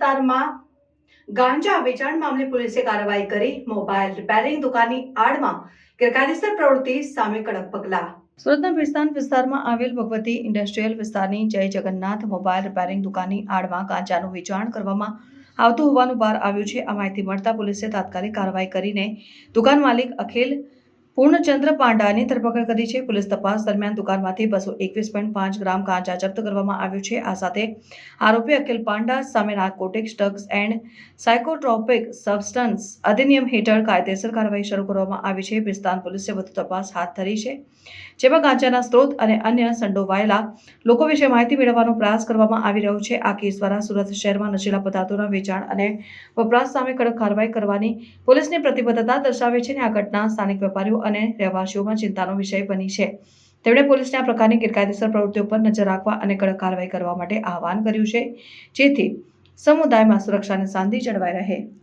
વિસ્તારમાં ગાંજા વેચાણ મામલે પોલીસે કાર્યવાહી કરી મોબાઈલ રિપેરિંગ દુકાનની આડમાં ગેરકાયદેસર પ્રવૃત્તિ સામે કડક પગલાં. સુરતના ભીસ્તાન વિસ્તારમાં આવેલ ભગવતી ઇન્ડસ્ટ્રીયલ વિસ્તારની જય જગન્નાથ મોબાઈલ રિપેરિંગ દુકાનની આડમાં ગાંજાનું વેચાણ કરવામાં આવતું હોવાનું બહાર આવ્યું છે. આ માહિતી મળતા પોલીસે તાત્કાલિક કાર્યવાહી કરીને દુકાન માલિક અખિલ પૂર્ણચંદ્ર પાંડાની ધરપકડ કરી છે. પોલીસ તપાસ દરમિયાન દુકાનમાંથી 221.5 ગ્રામ ગાંજા જપ્ત કરવામાં આવ્યું છે. આ સાથે આરોપી અખિલ પાંડા સામે narcotics drugs and psychotropic substance અધિનિયમ હેઠળ કાયદેસર કાર્યવાહી શરૂ કરવામાં આવી છે. ભીસ્તાન પોલીસે વધુ તપાસ હાથ ધરી છે, જેમાં ગાંજાના સ્ત્રોત અને અન્ય સંડોવાયેલા લોકો વિશે માહિતી મેળવવાનો પ્રયાસ કરવામાં આવી રહ્યો છે. આ કેસ દ્વારા સુરત શહેરમાં નશીલા પદાર્થોના વેચાણ અને વપરાશ સામે કડક કાર્યવાહી કરવાની પોલીસની પ્રતિબદ્ધતા દર્શાવે છે. આ ઘટના સ્થાનિક વેપારીઓ અને રહેવાસીઓમાં ચિંતાનો વિષય બની છે. તેમણે પોલીસને આ પ્રકારની ગેરકાયદેસર પ્રવૃત્તિઓ પર નજર રાખવા અને કડક કાર્યવાહી કરવા માટે આહવાન કર્યું છે, જેથી સમુદાયમાં સુરક્ષા અને શાંતિ જળવાઈ રહે.